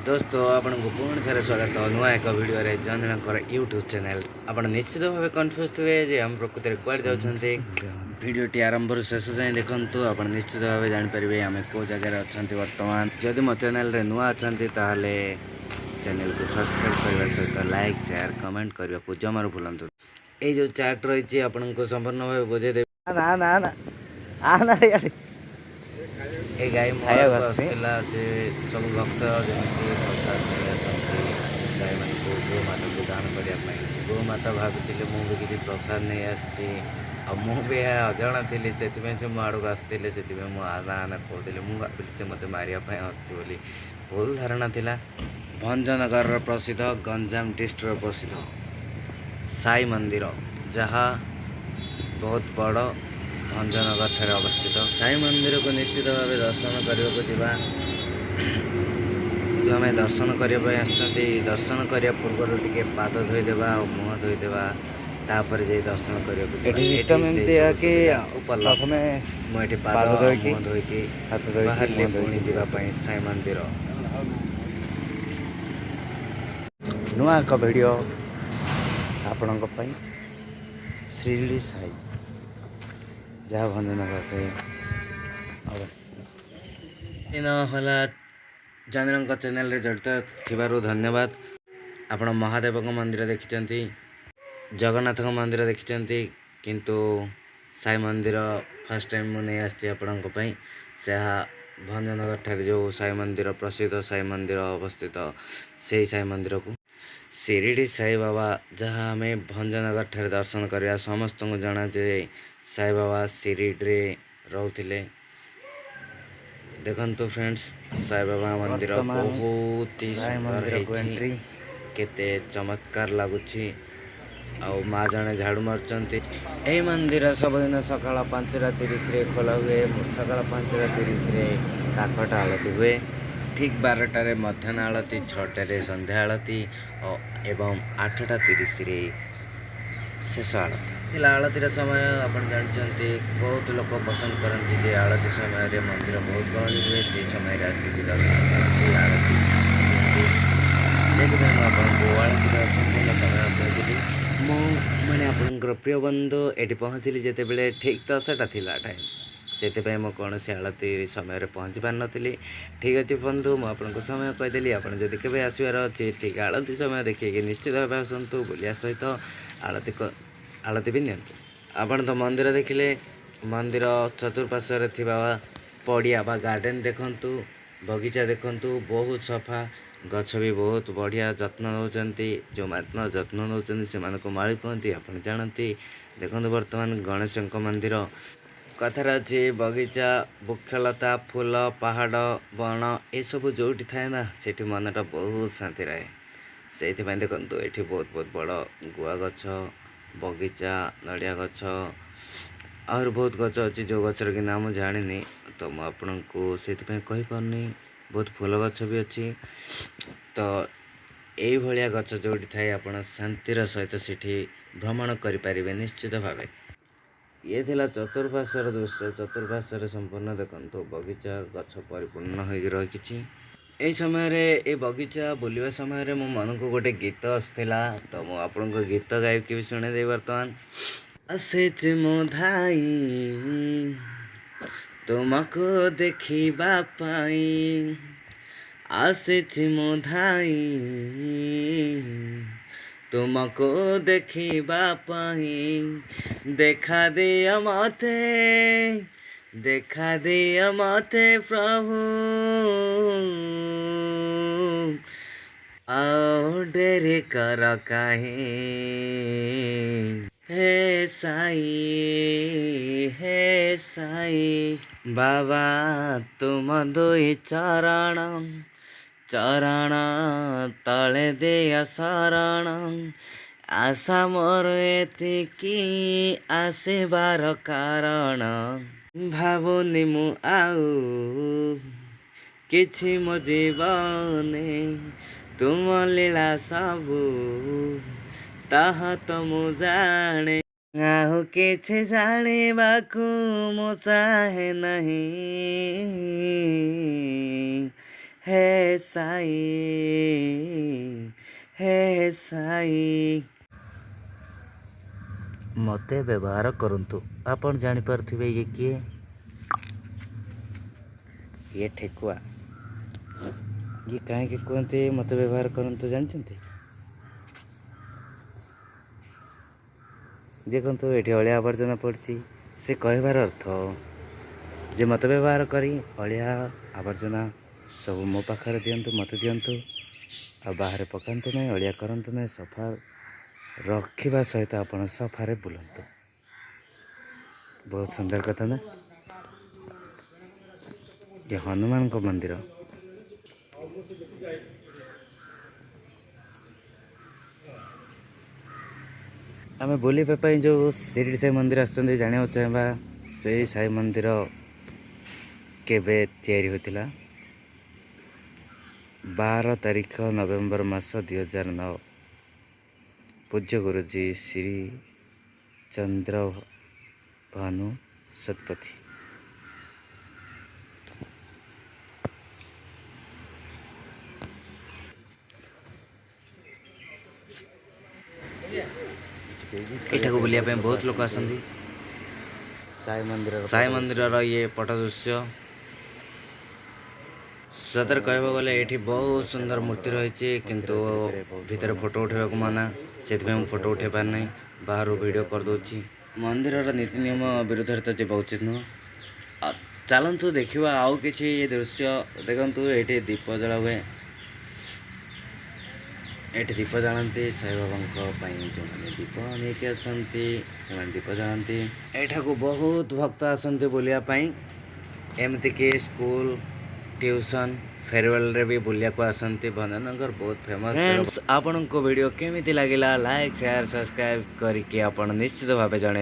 दोस्तों आपको पुणी थे स्वागत नुआ एक भिडियो जनकर यूट्यूब चैनल। आप निश्चित भाव कन्फ्यूज थे जे आम प्रकृत में कौन जाते भिडियोटी आरंभ शेष जाए देखूँ। आप निश्चित भाव जापरेंगे आम कौ जगार अच्छा बर्तमान। जदि मो चैनल नुआ अच्छा ताहले चैनल को सब्सक्राइब करने सहित लाइक शेयर कमेंट करने को जमार भूलु। ये जो चार्ट रही आपको संपूर्ण भाव बुझे ना ना ना आना ए गाई खाया जे सब भक्त जमी प्रसाद नहीं आसती गाई मान गोमाता को दान करने। गोमाता भाभी मुझे किसी प्रसाद नहीं आसी मुझे अजणा थी से मो आड़ को आसते मुझे आना आना कहते मुझे भाविली से मत मारे आसुच्ची भूल धारणा थिला। भंजनगर प्रसिद्ध गंजाम डिस्ट्रिक्ट प्रसिद्ध साई मंदिर जहाँ बहुत बड़ भंजनगर ठारे अवस्थित साई मंदिर को निश्चित भाव दर्शन करने को जीवा। जो आम दर्शन करने दर्शन करने पूर्व टे पाद धोईदेवा और मुह धोईदेवा तापर जे दर्शन करने मुझे पाद मुह धोईकी बाहर पुणी जावाई साई मंदिर। नुआ एक भिडियो आपण शिरडी साई जहाँ भंजनगर अवस्थित जनरंग चैनल रे जड़ित थिबारु धन्यवाद। आपण महादेव मंदिर देखिचंती जगन्नाथ मंदिर देखिचंती किंतु साई मंदिर फर्स्ट टाइम मुझे नहीं आसी आपण से भंजनगर ठारे जो साई मंदिर प्रसिद्ध साई मंदिर अवस्थित से साई मंदिर को शिरडी साई बाबा जहाँ आम भंजनगर ठारे दर्शन करवा समस्त को जना जे साई बाबा शिरडी रोते। देखो फ्रेंड्स साई बाबा मंदिर बहुत ही सुंदर केते चमत्कार लगुच माँ जड़े झाड़ू मार्चंती। यही मंदिर सबुदिन सकाल 5:30 खोला हुए। सकाल 5:30 काकट आलती हुए, ठीक 12टारे मध्याह्न आलती, 6टारे संध्या आलती एवं 8:30 शेष आलती। आलतीर समय आप जानते बहुत लोग पसंद करती जे आलती समय मंदिर बहुत गहली हुए से समय आसिक दर्शन करती आलती से आलतीर संपूर्ण समय कहती मैंने आपंकर प्रिय बंधु ये पहुँचली जिते ठीक 10टा थिला टाइम से मुझे कौन से आलती समय पहुँची पार नी। ठीक अच्छे बंधु मुझे समय कहीदेली आप के आसबार अच्छे ठीक आलती समय देखिए निश्चित भाव आसतु बुलिया सहित आलती भी नियंतु। आपण तो मंदिर देखिले मंदिर चतुर्पार्श्व थिबा पड़िया बा गार्डन देखंतु बगीचा देखंतु बहुत सफा गछ भी बहुत बढ़िया जत्न नौचंती। जो मात्न जत्न नौचंती से मानको माली कहती आप जानती। देखंतु वर्तमान गणेश मंदिर कथार अच्छे बगीचा वृक्षलता फूल पहाड़ बण ये सब जोटी थाए ना सेठी मनटा बहुत शांति रहे। से देखो ये बहुत बहुत बड़ गुआ गछ बगीचा नड़िया गछ और बहुत गछ अच्छी जो गचर कि नाम जानी तो मुझे कही पारनी। बहुत फूल गछ भी अच्छी तो यही भाया गछ जोटी थाए आप शांतिर सहित सेठी भ्रमण करें निश्चित भाव। ये थिला चतुर्पार्श्वर दृश्य चतुर्पार्श्वर संपूर्ण देखो बगीचा गछ परिपूर्ण हो रही। यही समय ये बगीचा बुलवा समय मो मन को गोटे गीत आसला तो मुझे आपन को गीत गायकी भी शुणे दे। बर्तमान आसेच मो धाई तुमको देखिबा पाई आसेच मो धाई तुमको देखिबा पाई देखा दिया मते प्रभु आओ डेरे कर काहे हे साई बाबा तुम दुई चरण तले दिया शरण आशा मोर एतिकी आसबार कारण भावुनी मु आउ किछि मो जीवने तुम लीला सबू ताहा तो मु जाने आउ किछि जानिबाकु मु चाहे नहीं हे साई हे साई मते व्यवहार करंतु। आपण जानी पारथिबे ये किए? ये ठेकुआ। ये काहे के कहते मते व्यवहार करंतु जानचंती? देखंतु एठी अलिया आवर्जना पड़छि से कहबार अर्थ जे मत व्यवहार करी अलिया आवर्जना सब मो पाखरे दियंतु मत दियंतु आ बाहर पकांतु नहीं अलिया करंतु नहीं सफा रखिबा सहित आपण सफारे बुलंतु। बहुत सुंदर कथा ना। ये हनुमान को मंदिर आम बुलापी जो शिरडी साई मंदिर आसते जाना चाहवा से साई मंदिर केबे तैयारी होतिला? 12 तारीख नवेम्बर मास 2009 पूज्य गुरुजी श्री चंद्र भानु सतपथी। एठा को बुलिया बहुत लोक आसंदी। साई मंदिर ये पट दृश्य सतर कहबा गले एठी बहुत सुंदर मूर्ति रही किंतु भितर फोटो उठेबा मना से फोटो उठे पार नहीं बाहर वीडियो कर दूची। मंदिर नीति नियम विरुद्ध तो जीवा उचित नुह। चलतु देखा आउ कि दृश्य देखु ये दीप जला हुए ये दीप जलाती साई बाबा जो दीप नहीं आसती से दीप जलाती। एठा को बहुत भक्त आसती बुलायापी एमतीक स्कूल ट्यूशन फेयरवेल रे भी बुलिया को आसती। भंजनगर बहुत फेमस। आपण को वीडियो केमिति लागिला लाइक शेयर सब्सक्राइब करके आपण निश्चित भाव जणे।